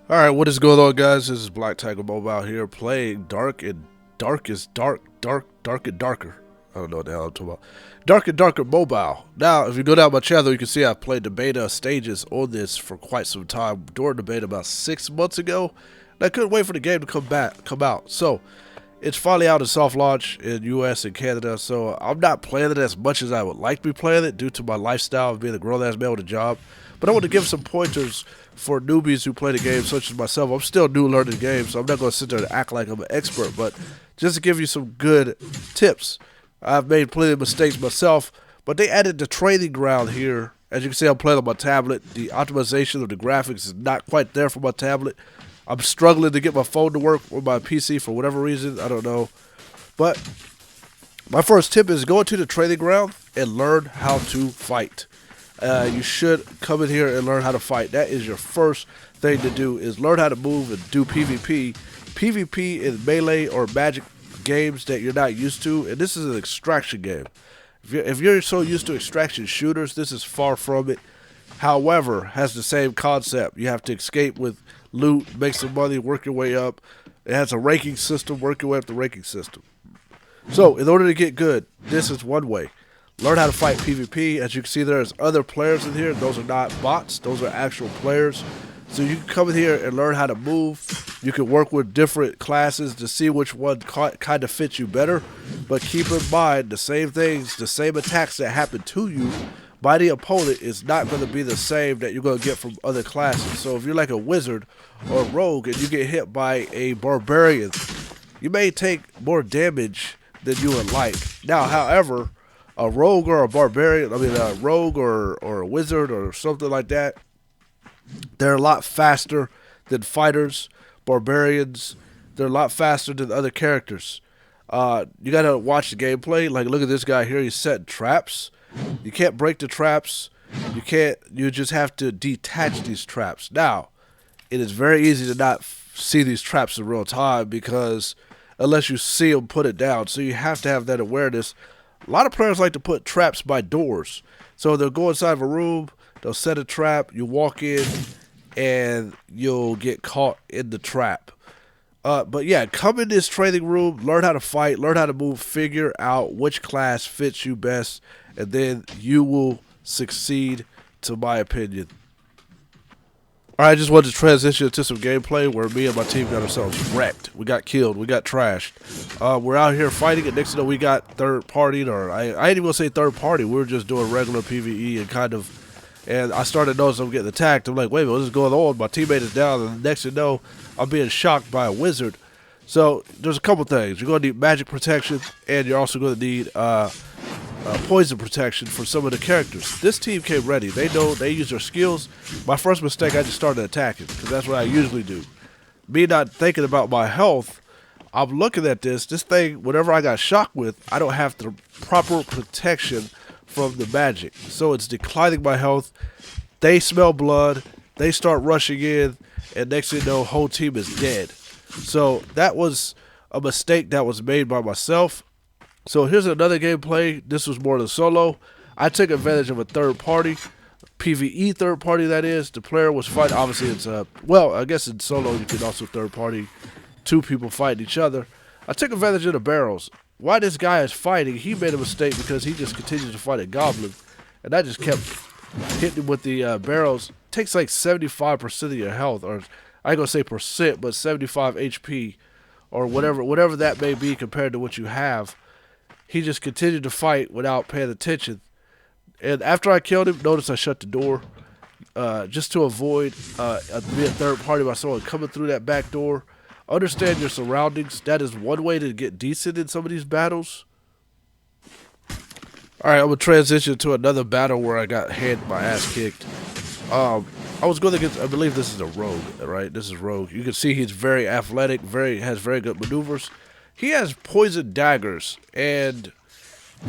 Alright, what is going on, guys? This is Black Tiger Mobile here playing Dark and Dark and Darker. I don't know what the hell I'm talking about. Dark and Darker Mobile. Now, if you go down my channel, you can see I've played the beta stages on this for quite some time. During the beta about 6 months ago. And I couldn't wait for the game to come out. So, it's finally out in soft launch in US and Canada. So, I'm not playing it as much as I would like to be playing it due to my lifestyle of being a grown-ass man with a job. But I want to give some pointers for newbies who play the game, such as myself. I'm still new learning the game, so I'm not going to sit there and act like I'm an expert. But just to give you some good tips, I've made plenty of mistakes myself. But they added the training ground here. As you can see, I'm playing on my tablet. The optimization of the graphics is not quite there for my tablet. I'm struggling to get my phone to work with my PC for whatever reason. I don't know. But my first tip is go into the training ground and learn how to fight. You should come in here and learn how to fight. That is your first thing to do, is learn how to move and do PvP. PvP in melee or magic games that you're not used to, and this is an extraction game. If you're so used to extraction shooters, this is far from it. However, has the same concept. You have to escape with loot, make some money, work your way up. It has a ranking system, work your way up the ranking system. So, in order to get good, this is one way. Learn how to fight PvP. As you can see, there's other players in here. Those are not bots. Those are actual players. So you can come in here and learn how to move. You can work with different classes to see which one kind of fits you better. But keep in mind, the same things, the same attacks that happen to you by the opponent is not going to be the same that you're going to get from other classes. So if you're like a wizard or a rogue and you get hit by a barbarian, you may take more damage than you would like. Now, however, a rogue or a barbarian, a rogue or a wizard or something like that, they're a lot faster than fighters, barbarians. They're a lot faster than other characters. You gotta watch the gameplay. Like, look at this guy here. He's setting traps. You can't break the traps. You can't. You just have to detach these traps. Now, it is very easy to not see these traps in real time because unless you see them, put it down. So you have to have that awareness. A lot of players like to put traps by doors. So they'll go inside of a room, they'll set a trap, you walk in, and you'll get caught in the trap. But yeah, come in this training room, learn how to fight, learn how to move, figure out which class fits you best, and then you will succeed, to my opinion. Alright, I just wanted to transition to some gameplay where me and my team got ourselves wrecked. We got killed. We got trashed. We're out here fighting, and next thing you know, we got third party, or I ain't even gonna say third party. We were just doing regular PvE and I started noticing I'm getting attacked. I'm like, wait a minute, what is going on? My teammate is down, and the next thing you know, I'm being shocked by a wizard. So there's a couple things. You're gonna need magic protection, and you're also gonna need poison protection for some of the characters. This team came ready. They know, they use their skills. My first mistake, I just started attacking because that's what I usually do. Me not thinking about my health, I'm looking at this thing, whatever I got shocked with, I don't have the proper protection from the magic. So it's declining my health. They smell blood. They start rushing in, and next thing you know, whole team is dead. So that was a mistake that was made by myself. So here's another gameplay. This was more than solo. I took advantage of a third party, PvE third party that is. The player was fighting. Obviously, it's well, I guess in solo you can also third party, two people fighting each other. I took advantage of the barrels. While this guy is fighting, he made a mistake because he just continues to fight a goblin, and I just kept hitting him with the barrels. It takes like 75% of your health, or I ain't gonna say percent, but 75 HP, or whatever that may be compared to what you have. He just continued to fight without paying attention. And after I killed him, notice I shut the door just to avoid being third party by someone coming through that back door. Understand your surroundings. That is one way to get decent in some of these battles. Alright, I'm going to transition to another battle where I got my ass kicked. I was going against, I believe this is a rogue, right? This is rogue. You can see he's very athletic, has very good maneuvers. He has poison daggers, and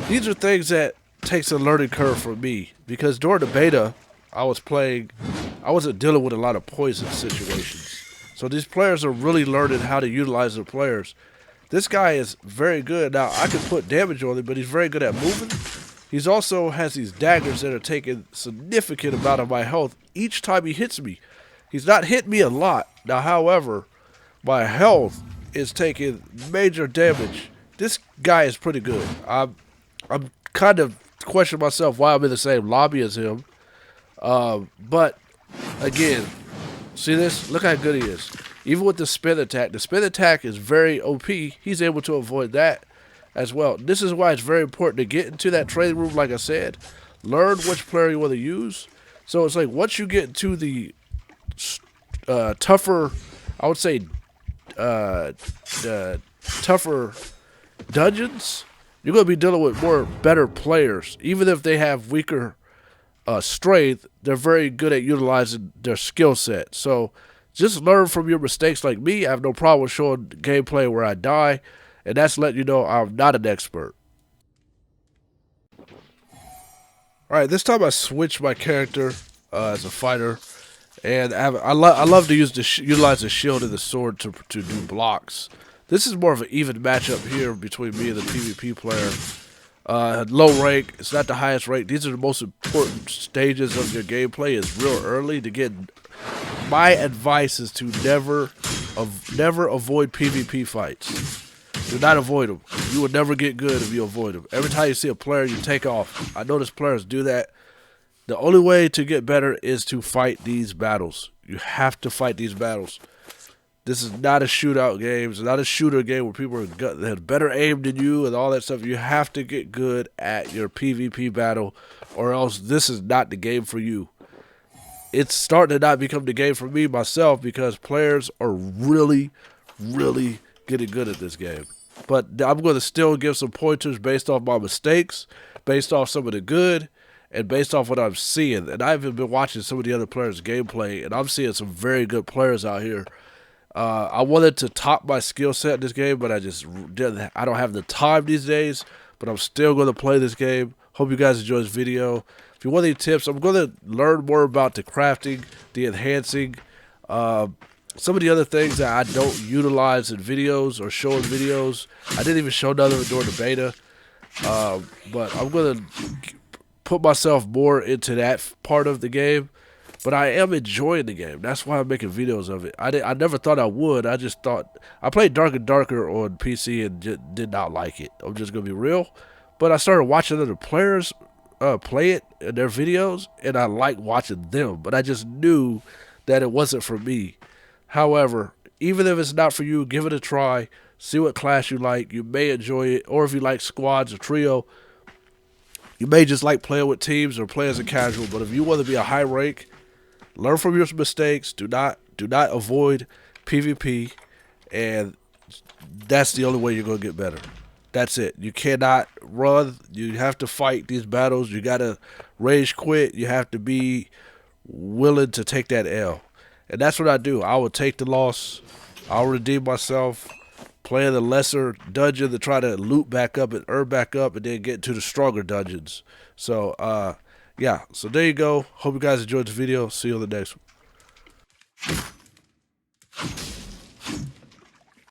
these are things that takes a learning curve for me, because during the beta I wasn't dealing with a lot of poison situations. So these players are really learning how to utilize their players. This guy is very good. Now, I can put damage on him, but he's very good at moving. He's also has these daggers that are taking significant amount of my health each time he hits me. He's not hitting me a lot, Now, however, my health is taking major damage. This guy is pretty good. I'm kind of questioning myself why I'm in the same lobby as him. But again, see this? Look how good he is. Even with the spin attack is very OP. He's able to avoid that as well. This is why it's very important to get into that training room, like I said. Learn which player you want to use. So it's like once you get into the tougher, I would say, tougher dungeons, you're going to be dealing with more better players. Even if they have weaker strength, they're very good at utilizing their skill set. So just learn from your mistakes like me. I have no problem with showing gameplay where I die, and that's letting you know I'm not an expert. Alright, this time I switched my character as a fighter, and I love to utilize the shield and the sword to do blocks. This is more of an even matchup here between me and the PvP player. Low rank, it's not the highest rank. These are the most important stages of your gameplay. It's real early to get. My advice is to never avoid PvP fights. Do not avoid them. You will never get good if you avoid them. Every time you see a player, you take off. I notice players do that. The only way to get better is to fight these battles. You have to fight these battles. This is not a shootout game. It's not a shooter game where people have better aim than you and all that stuff. You have to get good at your PvP battle, or else this is not the game for you. It's starting to not become the game for me myself because players are really, really getting good at this game. But I'm going to still give some pointers based off my mistakes, based off some of the good, and based off what I'm seeing. And I've been watching some of the other players' gameplay, and I'm seeing some very good players out here. I wanted to top my skill set in this game, but I just didn't. I don't have the time these days, but I'm still going to play this game. Hope you guys enjoy this video. If you want any tips, I'm going to learn more about the crafting, the enhancing, some of the other things that I don't utilize in videos or show in videos. I didn't even show none of it during the beta, but I'm going to put myself more into that part of the game. But I am enjoying the game. That's why I'm making videos of it. I never thought I would. I just thought I played Dark and Darker on PC and did not like it. I'm just gonna be real. But I started watching other players play it in their videos, and I like watching them. But I just knew that it wasn't for me. However, even if it's not for you, give it a try. See what class you like. You may enjoy it, or if you like squads or trio, you may just like playing with teams or play as a casual. But if you want to be a high rank, learn from your mistakes. Do not avoid PvP, and that's the only way you're going to get better. That's it. You cannot run. You have to fight these battles. You got to rage quit. You have to be willing to take that L. And that's what I do. I will take the loss. I'll redeem myself, play in the lesser dungeon to try to loot back up and earn back up, and then get to the stronger dungeons. So, yeah, so there you go. Hope you guys enjoyed the video. See you on the next one.